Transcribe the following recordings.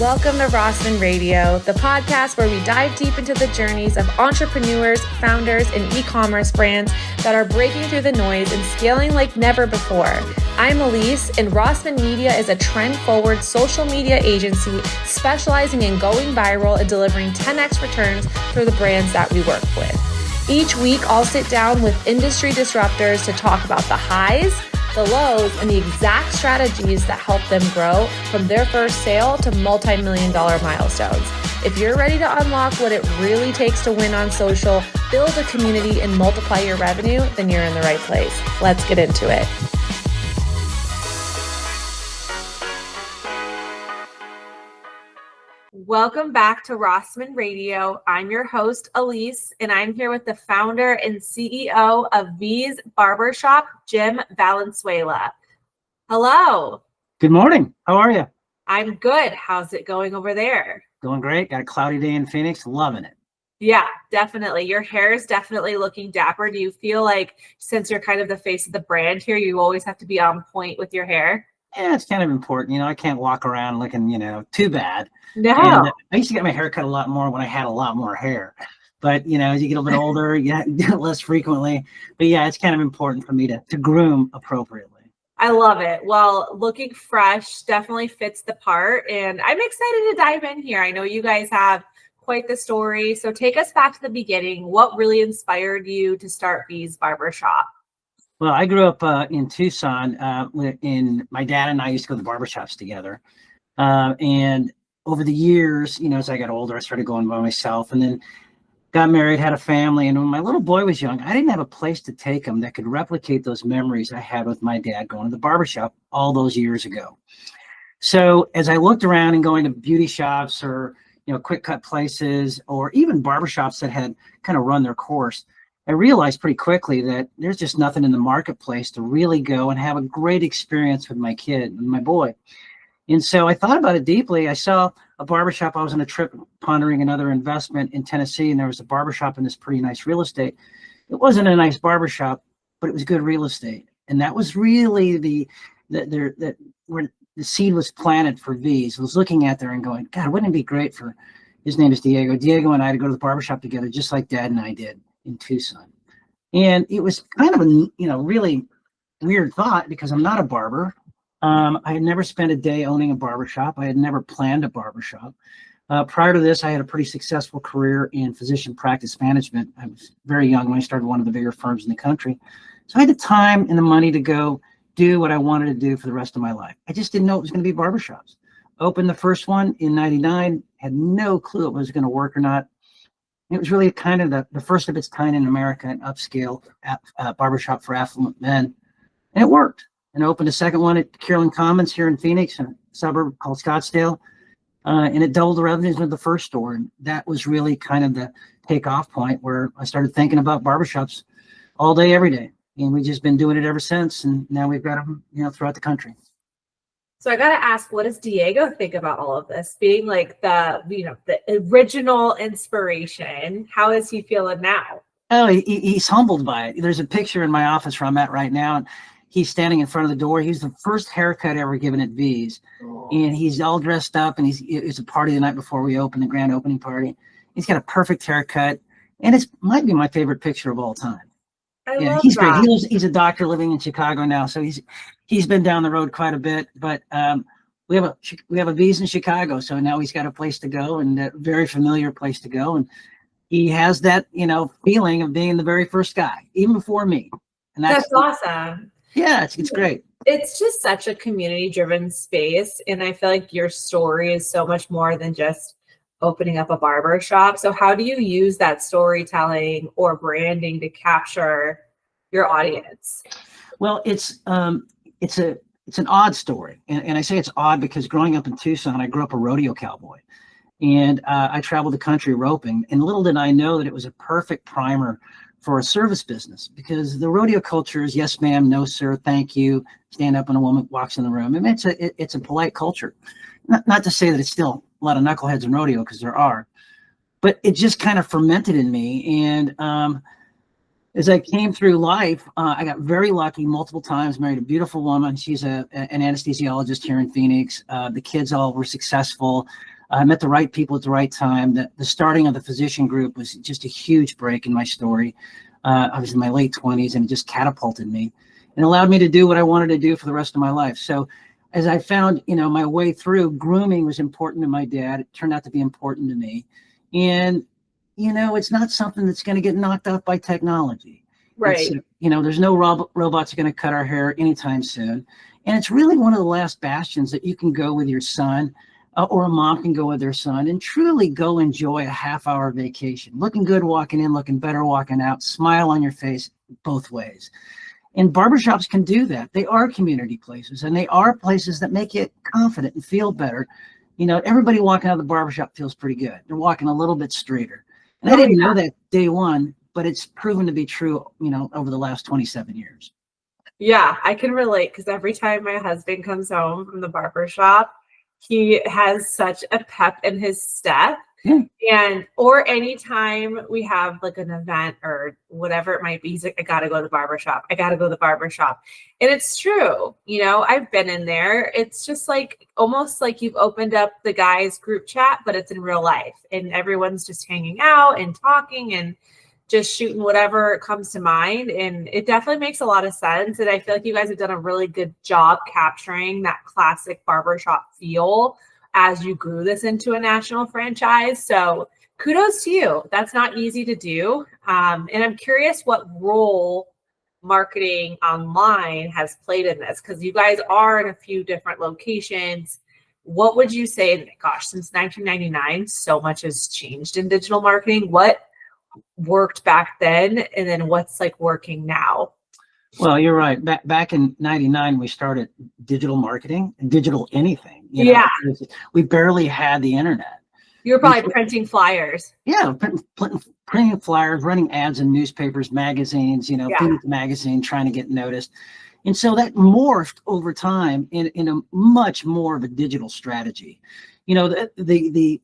Welcome to Rossman Radio, the podcast where we dive deep into the journeys of entrepreneurs, founders, and e-commerce brands that are breaking through the noise and scaling like never before. I'm Elise, and Rossman Media is a trend-forward social media agency specializing in going viral and delivering 10x returns for the brands that we work with. Each week, I'll sit down with industry disruptors to talk about the highs, the lows, and the exact strategies that help them grow from their first sale to multi-million-dollar milestones. If you're ready to unlock what it really takes to win on social, build a community, and multiply your revenue, then you're in the right place. Let's get into it. Welcome back to Rossman Radio. I'm your host, Elise, and I'm here with the founder and CEO of V's Barbershop, Jim Valenzuela. Hello. Good morning. How are you? I'm good. How's it going over there? Going great. Got a cloudy day in Phoenix. Loving it. Yeah, definitely. Your hair is definitely looking dapper. Do you feel like since you're kind of the face of the brand here, you always have to be on point with your hair? Yeah, it's kind of important. I can't walk around looking, too bad. No. And I used to get my hair cut a lot more when I had a lot more hair. But, as you get a little bit older, you do it less frequently. But yeah, it's kind of important for me to groom appropriately. I love it. Well, looking fresh definitely fits the part. And I'm excited to dive in here. I know you guys have quite the story. So take us back to the beginning. What really inspired you to start V's Barbershop? Well, I grew up in Tucson. My dad and I used to go to barbershops together. And over the years, as I got older, I started going by myself and then got married, had a family. And when my little boy was young, I didn't have a place to take him that could replicate those memories I had with my dad going to the barbershop all those years ago. So as I looked around and going to beauty shops or, quick cut places or even barbershops that had kind of run their course, I realized pretty quickly that there's just nothing in the marketplace to really go and have a great experience with my kid and my boy. And so I thought about it deeply. I saw a barbershop. I was on a trip pondering another investment in Tennessee, and there was a barbershop in this pretty nice real estate. It wasn't a nice barbershop, but it was good real estate. And that was really where the seed was planted for V's. I was looking at there and going, God, wouldn't it be great for, his name is Diego and I to go to the barbershop together, just like Dad and I did in Tucson. And it was kind of a really weird thought because I'm not a barber. I had never spent a day owning a barbershop. I had never planned a barbershop. Prior to this, I had a pretty successful career in physician practice management. I was very young when I started one of the bigger firms in the country. So I had the time and the money to go do what I wanted to do for the rest of my life. I just didn't know it was going to be barbershops. Opened the first one in 99, had no clue it was going to work or not. It was really kind of the first of its kind in America, an upscale barbershop for affluent men. And it worked. And I opened a second one at Kierland Commons here in Phoenix, in a suburb called Scottsdale. And it doubled the revenues of the first store. And that was really kind of the takeoff point where I started thinking about barbershops all day, every day. And we've just been doing it ever since. And now we've got them, throughout the country. So I got to ask, what does Diego think about all of this? Being like the original inspiration, how is he feeling now? Oh, he's humbled by it. There's a picture in my office where I'm at right now, and he's standing in front of the door. He's the first haircut ever given at V's, and he's all dressed up, and it's a party the night before we open, the grand opening party. He's got a perfect haircut, and it might be my favorite picture of all time. He's great. He's a doctor living in Chicago now, so he's been down the road quite a bit. But we have a V's in Chicago, so now he's got a place to go, and a very familiar place to go. And he has that feeling of being the very first guy, even before me. And that's awesome. Yeah, it's great. It's just such a community-driven space, and I feel like your story is so much more than just opening up a barber shop. So how do you use that storytelling or branding to capture your audience? Well, it's an odd story. And I say it's odd because growing up in Tucson, I grew up a rodeo cowboy. And I traveled the country roping. And little did I know that it was a perfect primer for a service business, because the rodeo culture is yes, ma'am, no, sir, thank you, stand up when a woman walks in the room. I mean, it's a polite culture. Not to say that it's still a lot of knuckleheads in rodeo, because there are, but it just kind of fermented in me. And as I came through life, I got very lucky multiple times, married a beautiful woman. She's an anesthesiologist here in Phoenix. The kids all were successful. I met the right people at the right time. The starting of the physician group was just a huge break in my story. I was in my late 20s, and it just catapulted me and allowed me to do what I wanted to do for the rest of my life. So as I found, my way through, grooming was important to my dad. It turned out to be important to me. And it's not something that's going to get knocked off by technology. Right. It's, there's no robots going to cut our hair anytime soon. And it's really one of the last bastions that you can go with your son, or a mom can go with their son and truly go enjoy a half-hour vacation. Looking good walking in, looking better walking out, smile on your face both ways. And barbershops can do that. They are community places, and they are places that make you confident and feel better. Everybody walking out of the barbershop feels pretty good. They're walking a little bit straighter. And I didn't know that day one, but it's proven to be true, over the last 27 years. Yeah, I can relate, because every time my husband comes home from the barber shop, he has such a pep in his step. And or anytime we have like an event or whatever it might be, he's like, I gotta go to the barber shop. I gotta go to the barber shop. And it's true. I've been in there. It's just like almost like you've opened up the guys group chat, but it's in real life, and everyone's just hanging out and talking and just shooting whatever comes to mind. And it definitely makes a lot of sense. And I feel like you guys have done a really good job capturing that classic barbershop feel as you grew this into a national franchise. So kudos to you. That's not easy to do. And I'm curious what role marketing online has played in this, because you guys are in a few different locations. What would you say, gosh, since 1999, so much has changed in digital marketing. What worked back then, and then what's like working now? Well, you're right. Back in 99, we started digital marketing and digital anything. We barely had the internet. You were probably printing flyers. Yeah, printing flyers, running ads in newspapers, magazines, Phoenix Magazine, trying to get noticed. And so that morphed over time in a much more of a digital strategy. The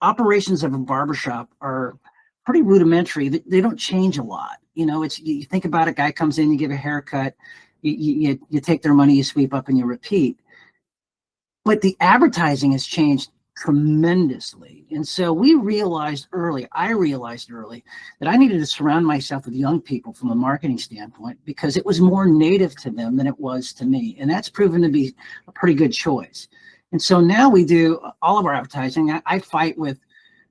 operations of a barbershop are pretty rudimentary. They don't change a lot. You think about a guy comes in, you give a haircut, you take their money, you sweep up, and you repeat. But the advertising has changed tremendously. And so I realized early that I needed to surround myself with young people from a marketing standpoint, because it was more native to them than it was to me. And that's proven to be a pretty good choice. And so now we do all of our advertising. I fight with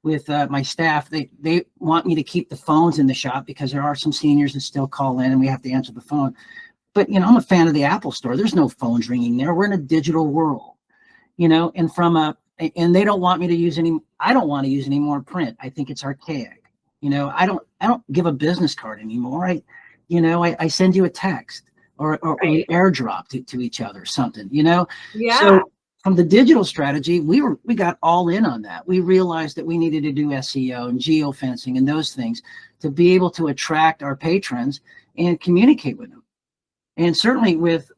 my staff. They want me to keep the phones in the shop, because there are some seniors that still call in and we have to answer the phone. But, I'm a fan of the Apple Store. There's no phones ringing there. We're in a digital world, and they don't want me to use I don't want to use any more print. I think it's archaic. I don't give a business card anymore. I send you a text or we airdrop to each other something, Yeah. So from the digital strategy, we got all in on that. We realized that we needed to do SEO and geofencing and those things to be able to attract our patrons and communicate with them. And certainly with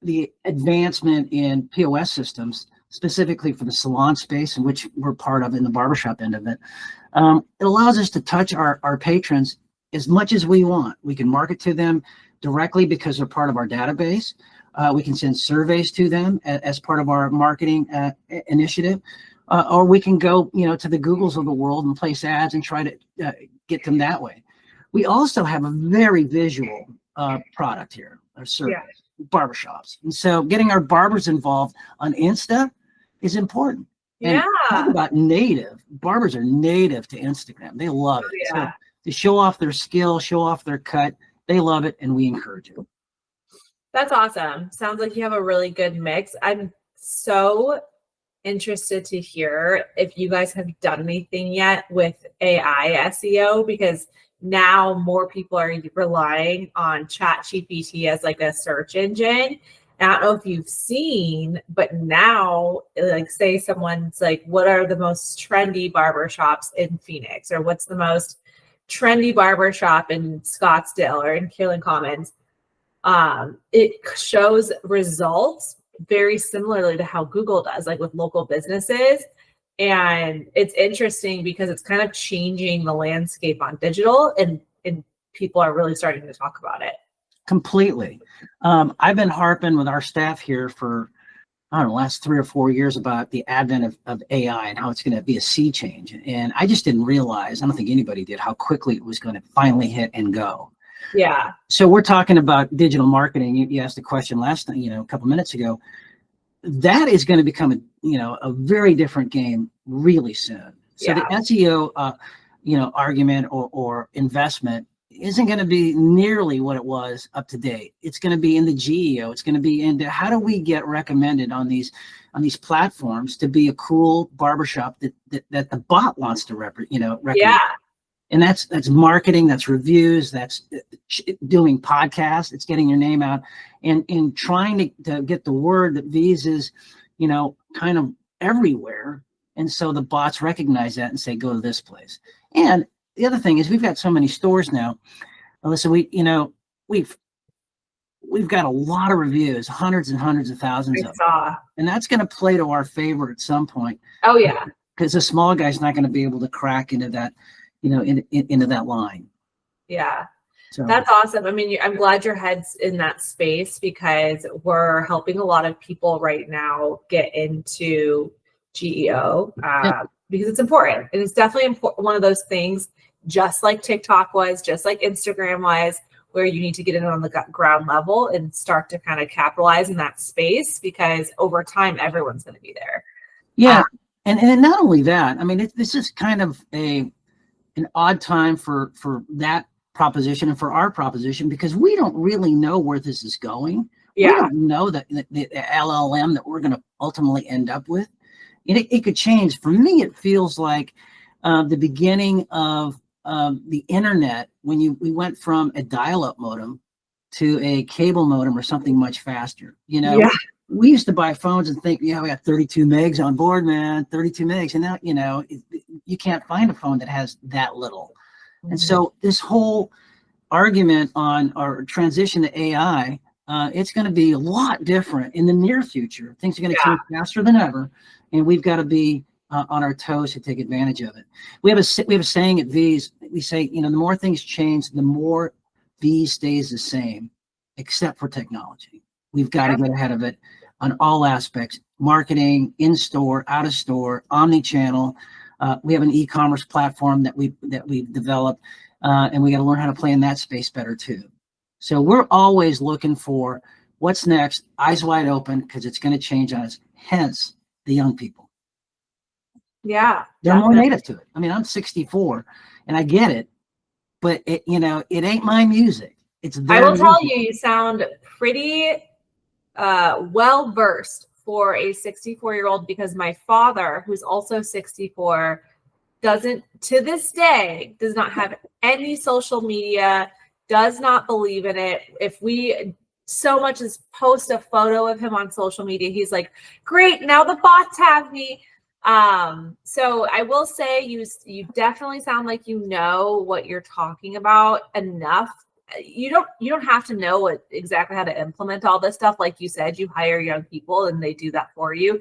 the advancement in POS systems, specifically for the salon space, in which we're part of in the barbershop end of it, it allows us to touch our patrons as much as we want. We can market to them directly because they're part of our database. We can send surveys to them as part of our marketing initiative, or we can go, to the Googles of the world and place ads and try to get them that way. We also have a very visual product here, our service, barbershops. And so getting our barbers involved on Insta is important. And talk about native. Barbers are native to Instagram. They love it. So to show off their skill, show off their cut, they love it, and we encourage it. That's awesome. Sounds like you have a really good mix. I'm so interested to hear if you guys have done anything yet with AI SEO, because now more people are relying on ChatGPT as like a search engine. And I don't know if you've seen, but now, like, say someone's like, what are the most trendy barbershops in Phoenix? Or what's the most trendy barbershop in Scottsdale or in Kierland Commons? It shows results very similarly to how Google does, like with local businesses. And it's interesting because it's kind of changing the landscape on digital, and people are really starting to talk about it. Completely. I've been harping with our staff here for, I don't know, last 3 or 4 years about the advent of AI and how it's going to be a sea change. And I just didn't realize, I don't think anybody did, how quickly it was going to finally hit and go. Yeah. So we're talking about digital marketing. You asked a question last, a couple minutes ago. That is going to become a very different game really soon. So the SEO, argument or investment isn't going to be nearly what it was up to date. It's going to be in the GEO. It's going to be into how do we get recommended on these platforms to be a cool barbershop that the bot wants to recommend. Yeah. And that's marketing, that's reviews, that's doing podcasts, it's getting your name out, and trying to get the word that V's is, kind of everywhere. And so the bots recognize that and say, go to this place. And the other thing is we've got so many stores now. Alyssa, we've got a lot of reviews, hundreds and hundreds of thousands of them. And that's going to play to our favor at some point. Oh yeah. Because the small guy's not going to be able to crack into that, into that line. Yeah. So that's awesome. I mean, I'm glad your head's in that space because we're helping a lot of people right now get into GEO because it's important. And it's definitely one of those things, just like TikTok was, just like Instagram was, where you need to get in on the ground level and start to kind of capitalize in that space because over time, everyone's going to be there. Yeah. And not only that, I mean, this is kind of an odd time for that proposition and for our proposition because we don't really know where this is going. Yeah. We don't know that the LLM that we're going to ultimately end up with. It could change. For me, it feels like the beginning of the internet when we went from a dial-up modem to a cable modem or something much faster. Yeah. We used to buy phones and think, we got 32 megs on board, man, 32 megs. And now, you can't find a phone that has that little. Mm-hmm. And so this whole argument on our transition to AI, it's going to be a lot different in the near future. Things are going to change faster than ever. And we've got to be on our toes to take advantage of it. We have a saying at V's. We say, the more things change, the more V stays the same, except for technology. We've got to get ahead of it on all aspects: marketing, in-store, out-of-store, omni-channel. We have an e-commerce platform that we've developed, and we got to learn how to play in that space better too. So we're always looking for what's next, eyes wide open, because it's going to change on us. Hence, the young people. Yeah, they're more native to it. I mean, I'm 64, and I get it, but it ain't my music. I will tell you, you sound pretty well versed for a 64-year-old because my father, who's also 64, to this day does not have any social media, does not believe in it. If we so much as post a photo of him on social media, he's like, great, now the bots have me. So I will say you definitely sound like you know what you're talking about enough. You don't have to know exactly how to implement all this stuff. Like you said, you hire young people and they do that for you.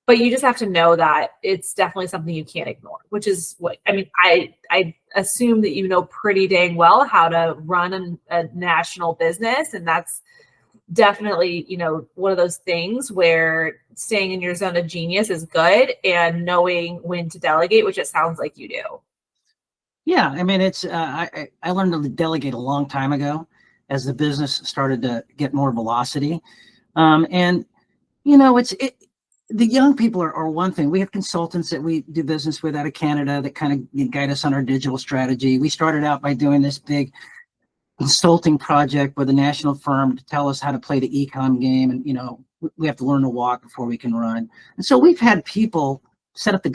But you just have to know that it's definitely something you can't ignore, which is what I mean. I assume that you know pretty dang well how to run a national business, and that's definitely, one of those things where staying in your zone of genius is good and knowing when to delegate, which it sounds like you do. Yeah, I mean, it's I learned to delegate a long time ago as the business started to get more velocity, and the young people are one thing. We have consultants that we do business with out of Canada that kind of guide us on our digital strategy. We started out by doing this big consulting project with a national firm to tell us how to play the e-com game, and we have to learn to walk before we can run. And so we've had people set up the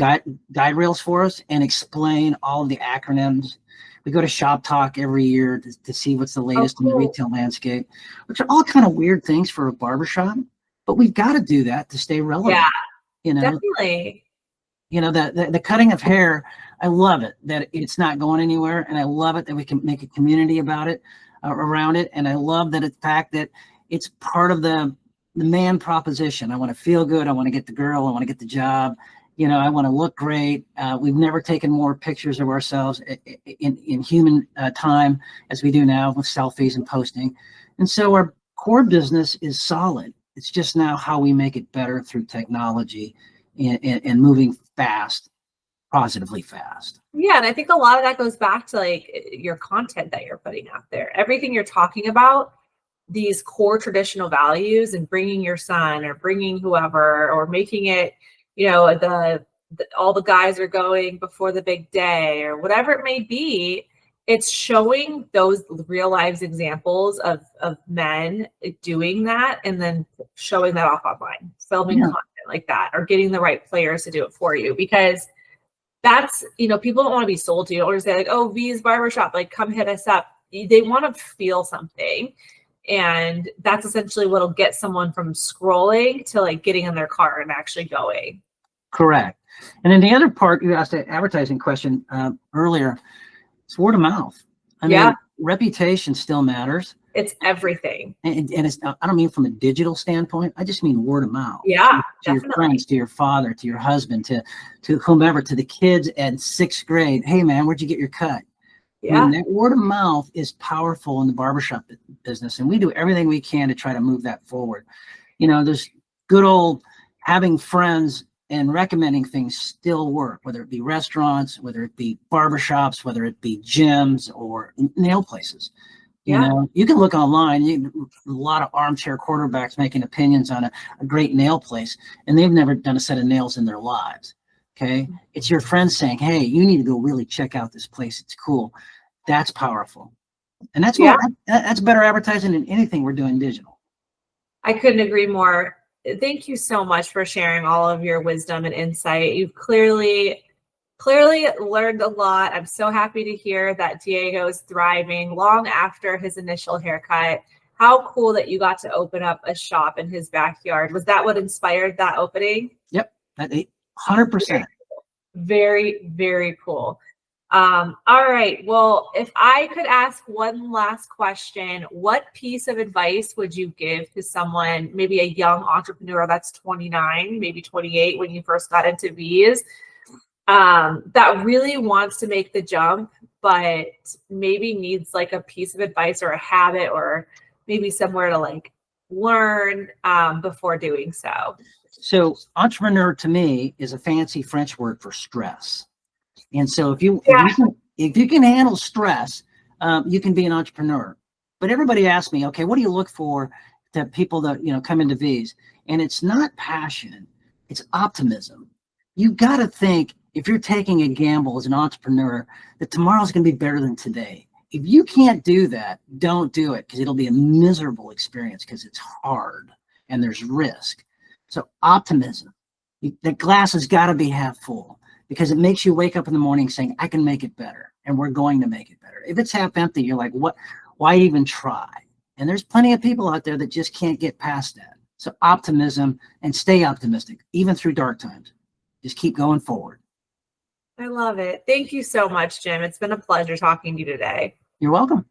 guide rails for us and explain all of the acronyms. We go to Shop Talk every year to see what's the latest in the retail landscape, which are all kind of weird things for a barbershop, but we've got to do that to stay relevant. Yeah, definitely. The cutting of hair, I love it that it's not going anywhere, and I love it that we can make a community about it, around it, and I love that the fact that it's part of the man proposition. I want to feel good. I want to get the girl. I want to get the job. I want to look great. We've never taken more pictures of ourselves in human time as we do now with selfies and posting. And so our core business is solid. It's just now how we make it better through technology and moving fast, positively fast. Yeah, and I think a lot of that goes back to like your content that you're putting out there. Everything you're talking about, these core traditional values, and bringing your son or bringing whoever, or making it, all the guys are going before the big day or whatever it may be. It's showing those real lives examples of men doing that, and then showing that off online, filming content like that, or getting the right players to do it for you. Because that's, people don't want to be sold to. You don't want to say like, oh, V's Barbershop, like come hit us up. They want to feel something. And that's essentially what'll get someone from scrolling to like getting in their car and actually going. Correct. And then the other part, you asked the advertising question earlier, it's word of mouth. I mean, reputation still matters. It's everything. And it's, I don't mean from a digital standpoint. I just mean word of mouth. Yeah, to your friends, to your father, to your husband, to whomever, to the kids in 6th grade. Hey, man, where'd you get your cut? Yeah. I mean, that word of mouth is powerful in the barbershop business. And we do everything we can to try to move that forward. There's good old having friends and recommending things still work, whether it be restaurants, whether it be barbershops, whether it be gyms or nail places. You can look online, a lot of armchair quarterbacks making opinions on a great nail place, and they've never done a set of nails in their lives. Okay. It's your friends saying, hey, you need to go really check out this place. It's cool. That's powerful. And that's that's better advertising than anything we're doing digital. I couldn't agree more. Thank you so much for sharing all of your wisdom and insight. You've clearly learned a lot. I'm so happy to hear that Diego is thriving long after his initial haircut. How cool that you got to open up a shop in his backyard. Was that what inspired that opening? Yep, 100%. Very, very cool. All right. Well, if I could ask one last question, what piece of advice would you give to someone, maybe a young entrepreneur that's 29, maybe 28 when you first got into V's, that really wants to make the jump, but maybe needs like a piece of advice or a habit or maybe somewhere to like learn before doing so? So entrepreneur to me is a fancy French word for stress. And so if you can handle stress, you can be an entrepreneur. But everybody asks me, okay, what do you look for to people that, come into V's? And it's not passion, it's optimism. You got to think, if you're taking a gamble as an entrepreneur, that tomorrow's going to be better than today. If you can't do that, don't do it, because it'll be a miserable experience, because it's hard and there's risk. So optimism, the glass has got to be half full, because it makes you wake up in the morning saying, I can make it better, and we're going to make it better. If it's half empty, you're like, what? Why even try? And there's plenty of people out there that just can't get past that. So optimism, and stay optimistic, even through dark times. Just keep going forward. I love it. Thank you so much, Jim. It's been a pleasure talking to you today. You're welcome.